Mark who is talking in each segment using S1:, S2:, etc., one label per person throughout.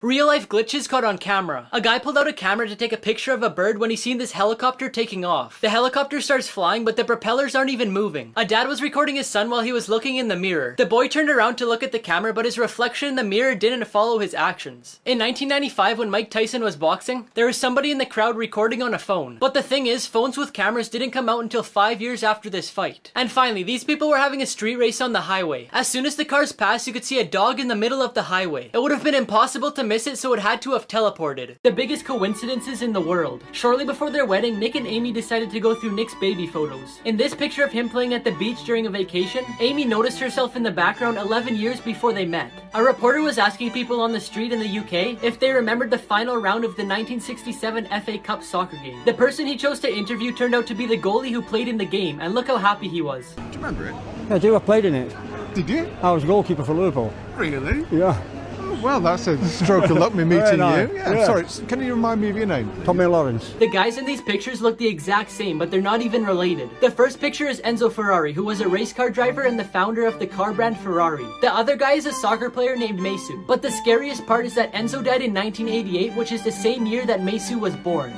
S1: Real life glitches caught on camera. A guy pulled out a camera to take a picture of a bird when he seen this helicopter taking off. The helicopter starts flying, but the propellers aren't even moving. A dad was recording his son while he was looking in the mirror. The boy turned around to look at the camera, but his reflection in the mirror didn't follow his actions. In 1995, when Mike Tyson was boxing, there was somebody in the crowd recording on a phone. But the thing is, phones with cameras didn't come out until 5 years after this fight. And finally, these people were having a street race on the highway. As soon as the cars passed, you could see a dog in the middle of the highway. It would have been impossible to miss it, so it had to have teleported. The biggest coincidences in the world. Shortly before their wedding, Nick and Amy decided to go through Nick's baby photos. In this picture of him playing at the beach during a vacation, Amy noticed herself in the background 11 years before they met. A reporter was asking people on the street in the UK if they remembered the final round of the 1967 FA Cup soccer game. The person he chose to interview turned out to be the goalie who played in the game, and look how happy he was.
S2: Do you remember it?
S3: I do, I played in it.
S2: Did you?
S3: I was goalkeeper for Liverpool.
S2: Really?
S3: Yeah.
S2: Well, that's a stroke of luck me meeting
S3: nice.
S2: you. Yeah,
S3: Yeah.
S2: Sorry, can you remind me of your name?
S3: Tommy Lawrence.
S1: The guys in these pictures look the exact same, but they're not even related. The first picture is Enzo Ferrari, who was a race car driver and the founder of the car brand Ferrari. The other guy is a soccer player named Mesu. But the scariest part is that Enzo died in 1988, which is the same year that Mesu was born.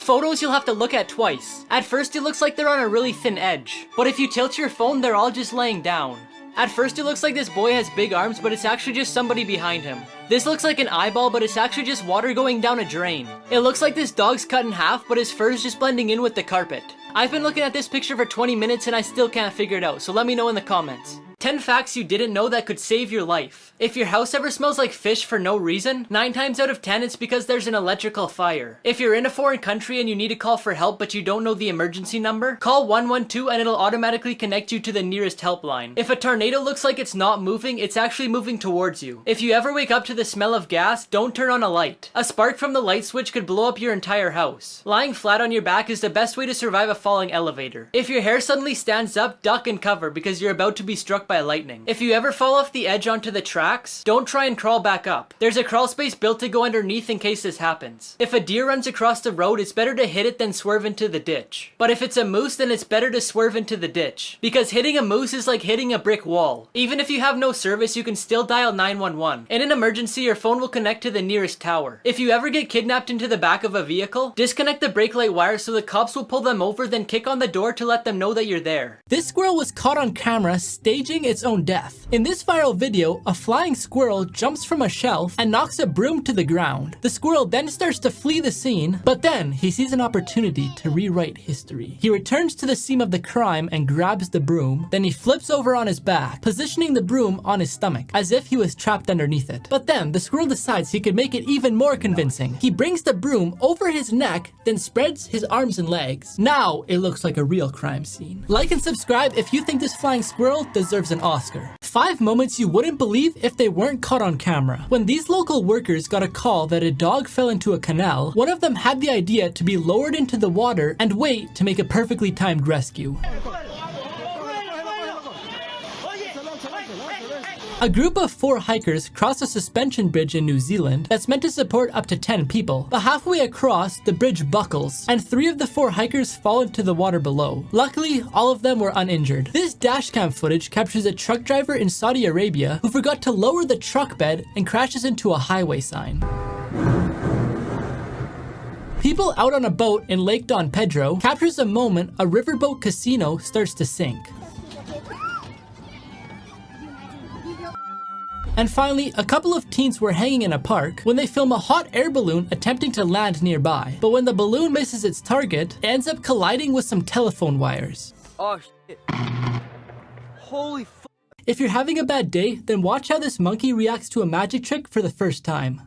S1: Photos you'll have to look at twice. At first it looks like they're on a really thin edge, but if you tilt your phone, they're all just laying down. At first it looks like this boy has big arms, but it's actually just somebody behind him. This looks like an eyeball, but it's actually just water going down a drain. It looks like this dog's cut in half, but his fur is just blending in with the carpet. I've been looking at this picture for 20 minutes and I still can't figure it out, so let me know in the comments. 10 facts you didn't know that could save your life. If your house ever smells like fish for no reason, 9 times out of 10 it's because there's an electrical fire. If you're in a foreign country and you need to call for help but you don't know the emergency number, call 112 and it'll automatically connect you to the nearest helpline. If a tornado looks like it's not moving, it's actually moving towards you. If you ever wake up to the smell of gas, don't turn on a light. A spark from the light switch could blow up your entire house. Lying flat on your back is the best way to survive a falling elevator. If your hair suddenly stands up, duck and cover because you're about to be struck by lightning. If you ever fall off the edge onto the tracks, don't try and crawl back up. There's a crawl space built to go underneath in case this happens. If a deer runs across the road, it's better to hit it than swerve into the ditch. But if it's a moose, then it's better to swerve into the ditch. Because hitting a moose is like hitting a brick wall. Even if you have no service, you can still dial 911. In an emergency, your phone will connect to the nearest tower. If you ever get kidnapped into the back of a vehicle, disconnect the brake light wire so the cops will pull them over, then kick on the door to let them know that you're there. This squirrel was caught on camera staging its own death. In this viral video, a flying squirrel jumps from a shelf and knocks a broom to the ground. The squirrel then starts to flee the scene, but then he sees an opportunity to rewrite history. He returns to the scene of the crime and grabs the broom, then he flips over on his back, positioning the broom on his stomach, as if he was trapped underneath it. But then the squirrel decides he could make it even more convincing. He brings the broom over his neck, then spreads his arms and legs. Now it looks like a real crime scene. Like and subscribe if you think this flying squirrel deserves an Oscar. 5 moments you wouldn't believe if they weren't caught on camera. When these local workers got a call that a dog fell into a canal, one of them had the idea to be lowered into the water and wait to make a perfectly timed rescue. A group of 4 hikers cross a suspension bridge in New Zealand that's meant to support up to 10 people. But halfway across, the bridge buckles, and 3 of the 4 hikers fall into the water below. Luckily, all of them were uninjured. This dashcam footage captures a truck driver in Saudi Arabia who forgot to lower the truck bed and crashes into a highway sign. People out on a boat in Lake Don Pedro captures a moment a riverboat casino starts to sink. And finally, a couple of teens were hanging in a park when they film a hot air balloon attempting to land nearby. But when the balloon misses its target, it ends up colliding with some telephone wires.
S4: Oh shit. Holy f***.
S1: If you're having a bad day, then watch how this monkey reacts to a magic trick for the first time.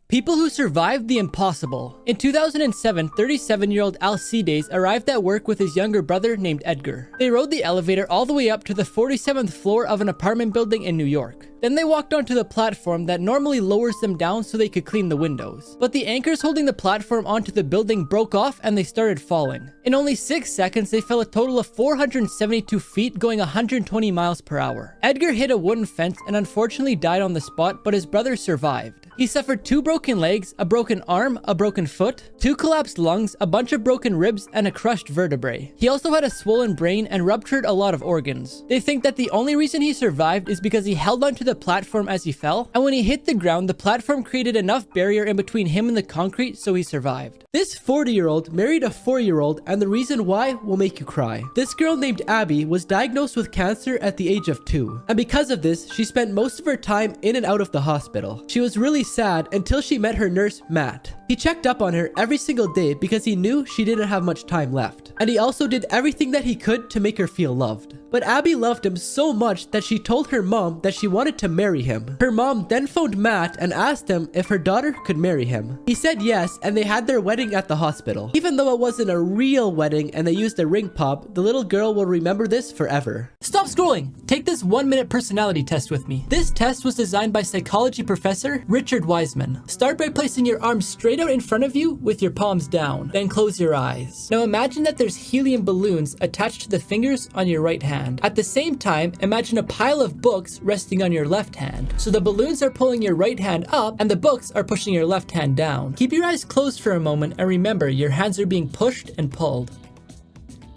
S1: People who survived the impossible. In 2007, 37-year-old Alcides arrived at work with his younger brother named Edgar. They rode the elevator all the way up to the 47th floor of an apartment building in New York. Then they walked onto the platform that normally lowers them down so they could clean the windows. But the anchors holding the platform onto the building broke off and they started falling. In only 6 seconds, they fell a total of 472 feet going 120 miles per hour. Edgar hit a wooden fence and unfortunately died on the spot, but his brother survived. He suffered 2 broken legs, a broken arm, a broken foot, 2 collapsed lungs, a bunch of broken ribs, and a crushed vertebrae. He also had a swollen brain and ruptured a lot of organs. They think that the only reason he survived is because he held onto the platform as he fell, and when he hit the ground, the platform created enough barrier in between him and the concrete so he survived. This 40-year-old married a 4-year-old, and the reason why will make you cry. This girl named Abby was diagnosed with cancer at the age of 2, and because of this, she spent most of her time in and out of the hospital. She was really sad until she met her nurse, Matt. He checked up on her every single day because he knew she didn't have much time left. And he also did everything that he could to make her feel loved. But Abby loved him so much that she told her mom that she wanted to marry him. Her mom then phoned Matt and asked him if her daughter could marry him. He said yes, and they had their wedding at the hospital. Even though it wasn't a real wedding and they used a ring pop, the little girl will remember this forever. Stop scrolling! Take this 1-minute personality test with me. This test was designed by psychology professor Richard Wiseman. Start by placing your arms straight out in front of you with your palms down. Then close your eyes. Now imagine that there's helium balloons attached to the fingers on your right hand. At the same time, imagine a pile of books resting on your left hand. So the balloons are pulling your right hand up and the books are pushing your left hand down. Keep your eyes closed for a moment and remember your hands are being pushed and pulled.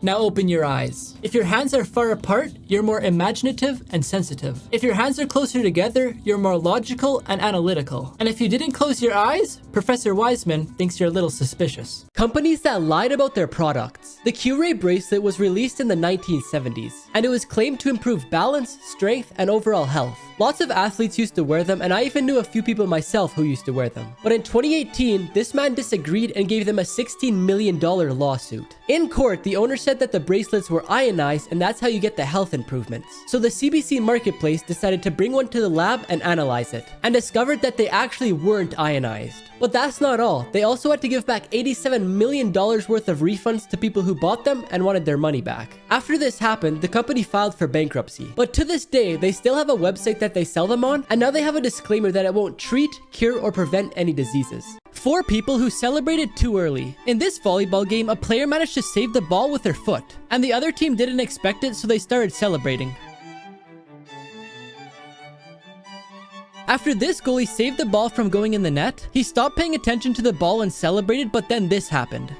S1: Now open your eyes. If your hands are far apart, you're more imaginative and sensitive. If your hands are closer together, you're more logical and analytical. And if you didn't close your eyes, Professor Wiseman thinks you're a little suspicious. Companies that lied about their products. The Q-Ray bracelet was released in the 1970s, and it was claimed to improve balance, strength, and overall health. Lots of athletes used to wear them, and I even knew a few people myself who used to wear them. But in 2018, this man disagreed and gave them a $16 million lawsuit. In court, the owner said that the bracelets were ionized and that's how you get the health improvements. So the CBC Marketplace decided to bring one to the lab and analyze it, and discovered that they actually weren't ionized. But that's not all. They also had to give back $87 million worth of refunds to people who bought them and wanted their money back. After this happened, the company filed for bankruptcy. But to this day, they still have a website that they sell them on, and now they have a disclaimer that it won't treat, cure, or prevent any diseases. 4 people who celebrated too early. In this volleyball game, a player managed to save the ball with their foot, and the other team didn't expect it, so they started celebrating. After this goalie saved the ball from going in the net, he stopped paying attention to the ball and celebrated, but then this happened.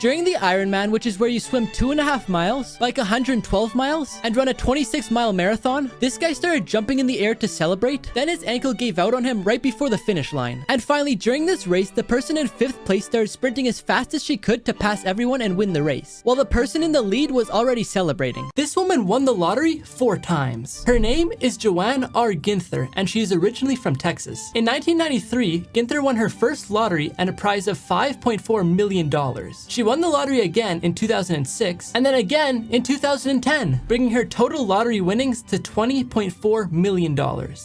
S1: During the Ironman, which is where you swim 2.5 miles, like 112 miles, and run a 26-mile marathon, this guy started jumping in the air to celebrate, then his ankle gave out on him right before the finish line. And finally, during this race, the person in 5th place started sprinting as fast as she could to pass everyone and win the race, while the person in the lead was already celebrating. This woman won the lottery 4 times. Her name is Joanne R. Ginther, and she is originally from Texas. In 1993, Ginther won her first lottery and a prize of $5.4 million. She won the lottery again in 2006, and then again in 2010, bringing her total lottery winnings to $20.4 million.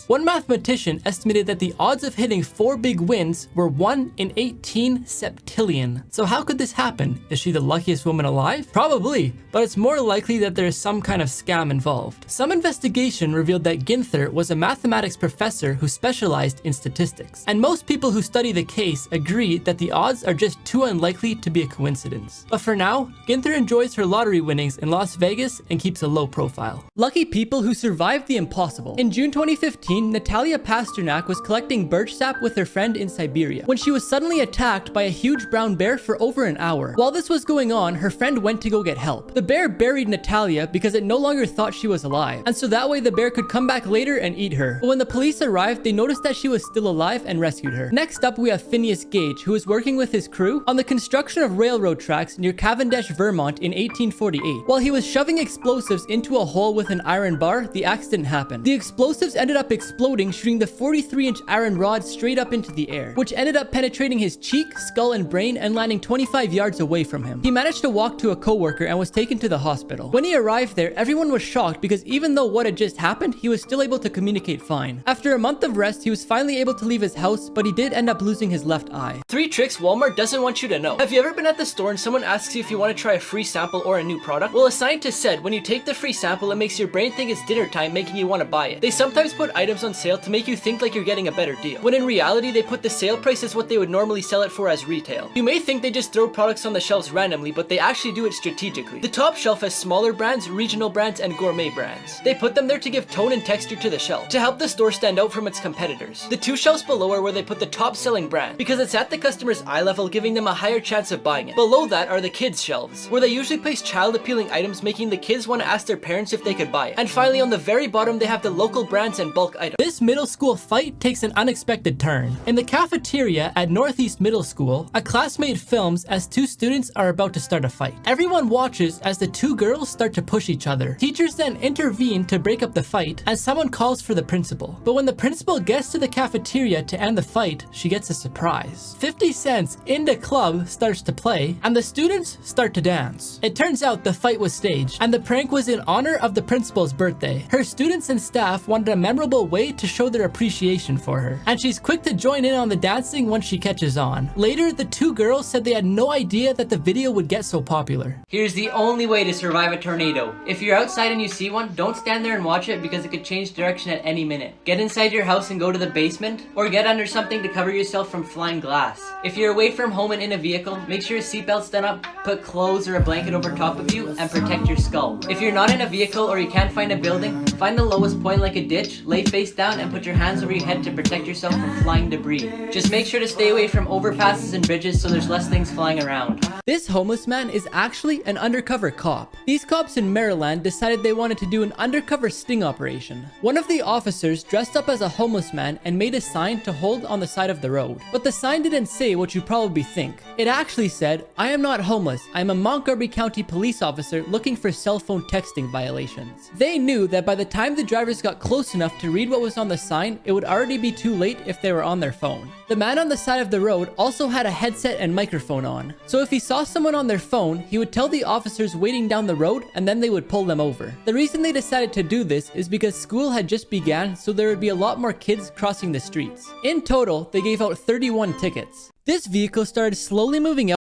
S1: One mathematician estimated that the odds of hitting 4 big wins were 1 in 18 septillion. So how could this happen? Is she the luckiest woman alive? Probably, but it's more likely that there is some kind of scam involved. Some investigation revealed that Ginther was a mathematics professor who specialized in statistics, and most people who study the case agree that the odds are just too unlikely to be a coincidence. But for now, Ginther enjoys her lottery winnings in Las Vegas and keeps a low profile. Lucky people who survived the impossible. In June 2015, Natalia Pasternak was collecting birch sap with her friend in Siberia when she was suddenly attacked by a huge brown bear for over an hour. While this was going on, her friend went to go get help. The bear buried Natalia because it no longer thought she was alive, and so that way the bear could come back later and eat her. But when the police arrived, they noticed that she was still alive and rescued her. Next up, we have Phineas Gage, who was working with his crew on the construction of railroad tracks near Cavendish, Vermont in 1848. While he was shoving explosives into a hole with an iron bar, the accident happened. The explosives ended up exploding, shooting the 43-inch iron rod straight up into the air, which ended up penetrating his cheek, skull, and brain and landing 25 yards away from him. He managed to walk to a coworker and was taken to the hospital. When he arrived there, everyone was shocked because even though what had just happened, he was still able to communicate fine. After a month of rest, he was finally able to leave his house, but he did end up losing his left eye. 3 tricks Walmart doesn't want you to know. Have you ever been at the store and someone asks you if you want to try a free sample or a new product? Well, a scientist said when you take the free sample, it makes your brain think it's dinner time, making you want to buy it. They sometimes put items on sale to make you think like you're getting a better deal, when in reality they put the sale price as what they would normally sell it for as retail. You may think they just throw products on the shelves randomly, but they actually do it strategically. The top shelf has smaller brands, regional brands, and gourmet brands. They put them there to give tone and texture to the shelf, to help the store stand out from its competitors. The two shelves below are where they put the top selling brand, because it's at the customer's eye level, giving them a higher chance of buying it. Below that are the kids shelves, where they usually place child appealing items, making the kids want to ask their parents if they could buy it. And finally, on the very bottom, they have the local brands and bulk items. This middle school fight takes an unexpected turn. In the cafeteria at Northeast Middle School, a classmate films as two students are about to start a fight. Everyone watches as the two girls start to push each other. Teachers then intervene to break up the fight, and someone calls for the principal. But when the principal gets to the cafeteria to end the fight, she gets a surprise. 50 Cent's In the Club starts to play, and the students start to dance. It turns out the fight was staged, and the prank was in honor of the principal's birthday. Her students and staff wanted a memorable way to show their appreciation for her, and she's quick to join in on the dancing once she catches on. Later, the two girls said they had no idea that the video would get so popular. Here's the only way to survive a tornado. If you're outside and you see one, don't stand there and watch it because it could change direction at any minute. Get inside your house and go to the basement, or get under something to cover yourself from flying glass. If you're away from home and in a vehicle, make sure your seatbelt's done up, put clothes or a blanket over top of you, and protect your skull. If you're not in a vehicle or you can't find a building, find the lowest point like a ditch, lay face down, and put your hands over your head to protect yourself from flying debris. Just make sure to stay away from overpasses and bridges so there's less things flying around. This homeless man is actually an undercover cop. These cops in Maryland decided they wanted to do an undercover sting operation. One of the officers dressed up as a homeless man and made a sign to hold on the side of the road. But the sign didn't say what you probably think. It actually said, "I am not homeless. I am a Montgomery County police officer looking for cell phone texting violations." They knew that by the time the drivers got close enough to read what was on the sign, it would already be too late if they were on their phone. The man on the side of the road also had a headset and microphone on. So if he saw someone on their phone, he would tell the officers waiting down the road, and then they would pull them over. The reason they decided to do this is because school had just began, so there would be a lot more kids crossing the streets. In total, they gave out 31 tickets. This vehicle started slowly moving out